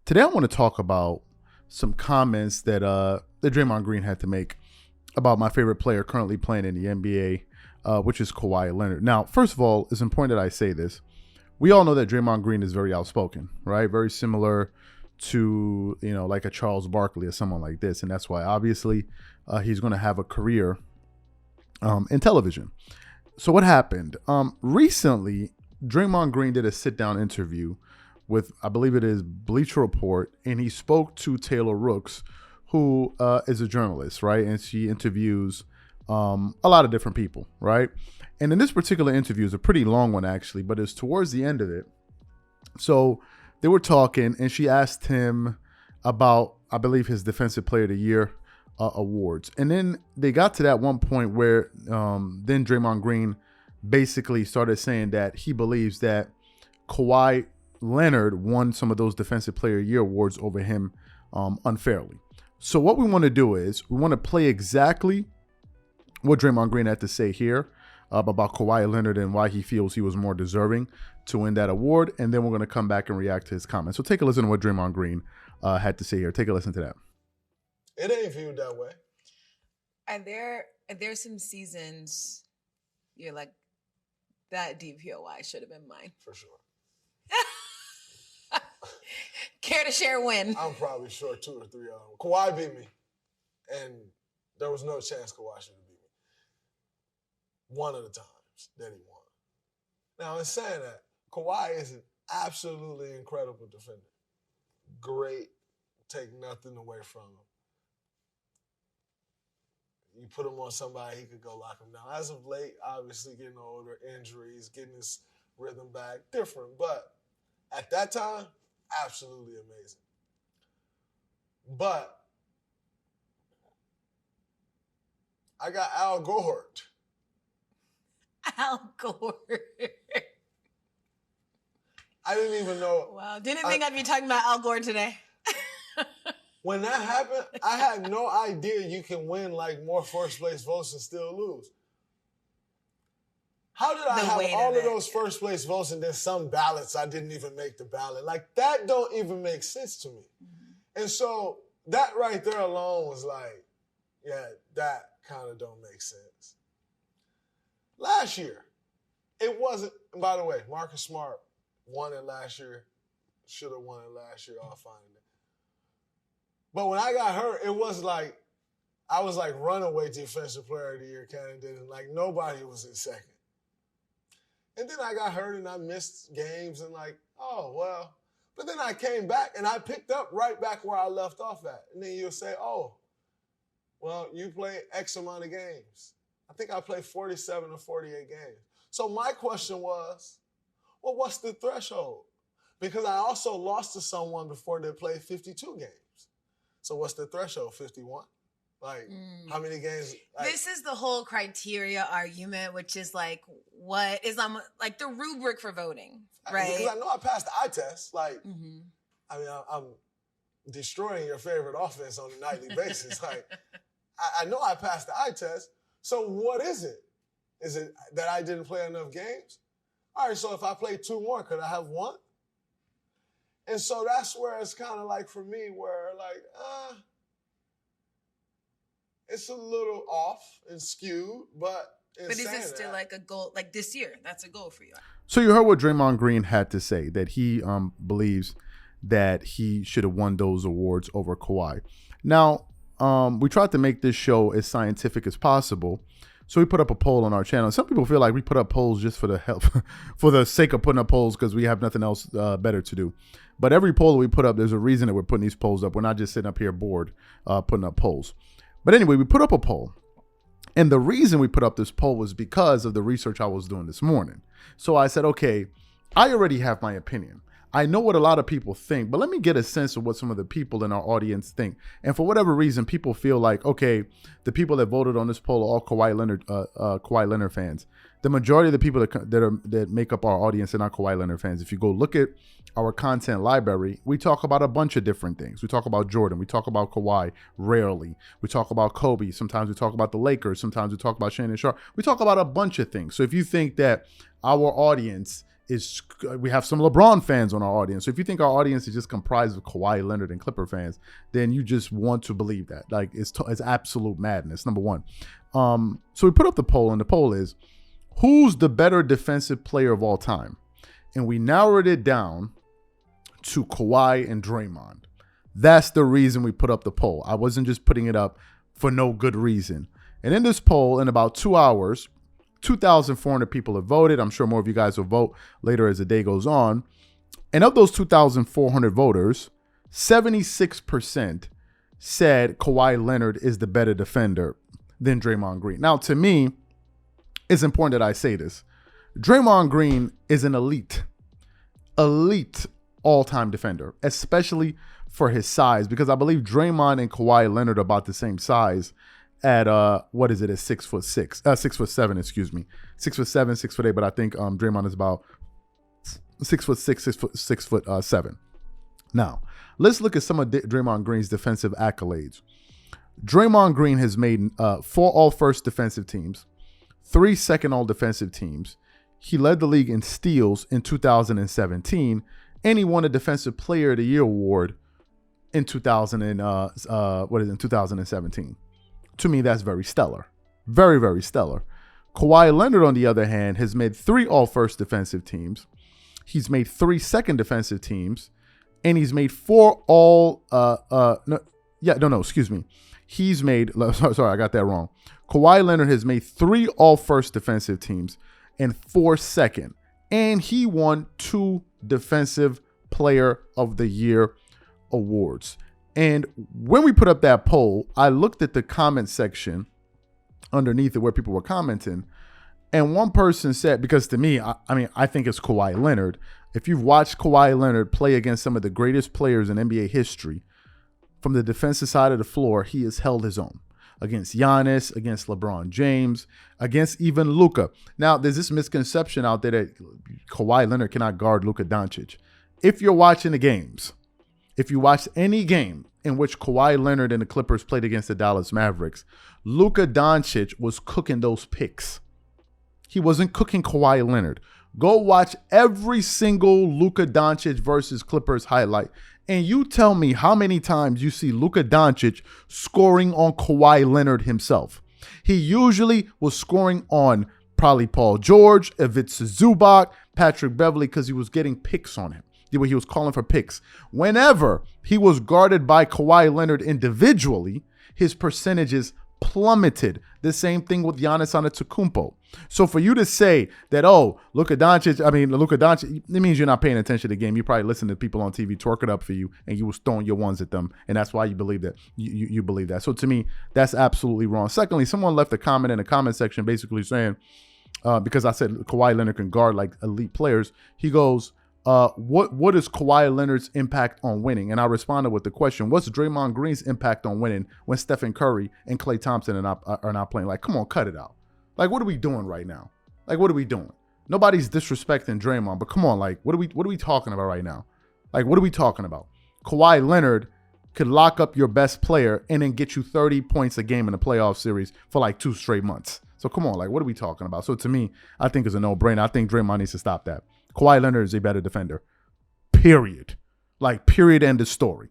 Today I want to talk about some comments that Draymond Green had to make about my favorite player currently playing in the NBA, which is Kawhi Leonard. Now, first of all, it's important that I say this. We all know that Draymond Green is very outspoken, right? Very similar to, like a Charles Barkley or someone like this. And that's why, obviously, he's going to have a career in television. So what happened? Recently, Draymond Green did a sit-down interview with, I believe it is Bleacher Report, and he spoke to Taylor Rooks, who is a journalist, right? And she interviews a lot of different people, right? And in this particular interview, it's a pretty long one, actually, but it's towards the end of it. So they were talking, and she asked him about, I believe, his Defensive Player of the Year awards. And then they got to that one point where then Draymond Green basically started saying that he believes that Kawhi Leonard won some of those Defensive Player of the Year awards over him unfairly. So what we want to do is we want to play exactly what Draymond Green had to say here about Kawhi Leonard and why he feels he was more deserving to win that award. And then we're going to come back and react to his comments. So take a listen to what Draymond Green had to say here. Take a listen to that. It ain't viewed that way. Are there some seasons you're like, that DPOY should have been mine? For sure. Care to share win? I'm probably sure 2 or 3 of them. Kawhi beat me, and there was no chance Kawhi should have beat me. One of the times that he won. Now, in saying that, Kawhi is an absolutely incredible defender. Great, take nothing away from him. You put him on somebody, he could go lock him down. As of late, obviously getting older, injuries, getting his rhythm back, different. But at that time, absolutely amazing. But I got Al Gore. Al Gore. I didn't even know. Wow, didn't think I'd be talking about Al Gore today. When that happened, I had no idea you can win like more first place votes and still lose. How did I have all of those first place votes and then some ballots I didn't even make the ballot? Like, that don't even make sense to me. Mm-hmm. And so that right there alone was like, yeah, that kind of don't make sense. Last year, it wasn't, and by the way, Marcus Smart won it last year, should have won it last year, I'll find it. But when I got hurt, it was like, I was like runaway Defensive Player of the Year candidate, and like nobody was in second. And then I got hurt and I missed games and like, oh, well. But then I came back and I picked up right back where I left off at. And then you'll say, oh, well, you played X amount of games. I think I played 47 or 48 games. So my question was, well, what's the threshold? Because I also lost to someone before they played 52 games. So what's the threshold, 51? Like, how many games? Like, this is the whole criteria argument, which is like, what is like the rubric for voting, right? Because I know I passed the eye test. Like, I mean, I'm destroying your favorite offense on a nightly basis. Like, I know I passed the eye test. So what is it? Is it that I didn't play enough games? All right, so if I play 2 more, could I have 1? And so that's where it's kind of like for me where like, it's a little off and skewed, but is it still like a goal, like this year? That's a goal for you. So you heard what Draymond Green had to say, that he believes that he should have won those awards over Kawhi. Now, we tried to make this show as scientific as possible. So we put up a poll on our channel. Some people feel like we put up polls just for the help, for the sake of putting up polls because we have nothing else better to do. But every poll that we put up, there's a reason that we're putting these polls up. We're not just sitting up here bored putting up polls. But anyway, we put up a poll. And the reason we put up this poll was because of the research I was doing this morning. So I said, okay, I already have my opinion. I know what a lot of people think, but let me get a sense of what some of the people in our audience think. And for whatever reason, people feel like, okay, the people that voted on this poll are all Kawhi Leonard fans. The majority of the people that make up our audience are not Kawhi Leonard fans. If you go look at our content library, we talk about a bunch of different things. We talk about Jordan. We talk about Kawhi rarely. We talk about Kobe. Sometimes we talk about the Lakers. Sometimes we talk about Shannon Sharpe. We talk about a bunch of things. So if you think that our audience we have some LeBron fans on our audience. So if you think our audience is just comprised of Kawhi Leonard and Clipper fans, then you just want to believe that. Like it's absolute madness. Number one. So we put up the poll, and the poll is, who's the better defensive player of all time? And we narrowed it down to Kawhi and Draymond. That's the reason we put up the poll. I wasn't just putting it up for no good reason. And in this poll, in about 2 hours, 2,400 people have voted. I'm sure more of you guys will vote later as the day goes on. And of those 2,400 voters, 76% said Kawhi Leonard is the better defender than Draymond Green. Now, to me, it's important that I say this. Draymond Green is an elite all-time defender, especially for his size, because I believe Draymond and Kawhi Leonard are about the same size at at 6'6", 6'7", excuse me, 6'7", 6'8", but I think Draymond is about 6'6", 6'7". Now, let's look at some of Draymond Green's defensive accolades. Draymond Green has made 4 all-first defensive teams, 3 second all-defensive teams. He led the league in steals in 2017, and he won a Defensive Player of the Year award in 2017. To me, that's very stellar. Very, very stellar. Kawhi Leonard, on the other hand, has made 3 all-first defensive teams. He's made 3 second defensive teams, and he's made 4 He's made, sorry, I got that wrong. Kawhi Leonard has made 3 all-first defensive teams and 4 second, and he won 2 Defensive Player of the Year awards. And when we put up that poll, I looked at the comment section underneath it where people were commenting, and one person said, because to me, I think it's Kawhi Leonard. If you've watched Kawhi Leonard play against some of the greatest players in NBA history, from the defensive side of the floor, he has held his own against Giannis, against LeBron James, against even Luka. Now, there's this misconception out there that Kawhi Leonard cannot guard Luka Doncic. If you're watching the games, if you watch any game in which Kawhi Leonard and the Clippers played against the Dallas Mavericks, Luka Doncic was cooking those picks. He wasn't cooking Kawhi Leonard. Go watch every single Luka Doncic versus Clippers highlight, and you tell me how many times you see Luka Doncic scoring on Kawhi Leonard himself. He usually was scoring on probably Paul George, Ivica Zubac, Patrick Beverley, because he was getting picks on him. He was calling for picks. Whenever he was guarded by Kawhi Leonard individually, his percentages plummeted. The same thing with Giannis Antetokounmpo. So for you to say that, Luka Doncic, it means you're not paying attention to the game. You probably listen to people on TV twerk it up for you, and you was throwing your ones at them, and that's why you believe that. You believe that. So to me, that's absolutely wrong. Secondly, someone left a comment in the comment section basically saying, because I said Kawhi Leonard can guard like elite players, he goes, what is Kawhi Leonard's impact on winning? And I responded with the question, what's Draymond Green's impact on winning when Stephen Curry and Klay Thompson are not playing? Like, come on, cut it out. Like, what are we doing right now? Like, what are we doing? Nobody's disrespecting Draymond, but come on, like, what are we talking about right now? Like, what are we talking about? Kawhi Leonard could lock up your best player and then get you 30 points a game in the playoff series for like 2 straight months. So come on, like, what are we talking about? So to me, I think it's a no-brainer. I think Draymond needs to stop that. Kawhi Leonard is a better defender. Period. Like, period, end of story.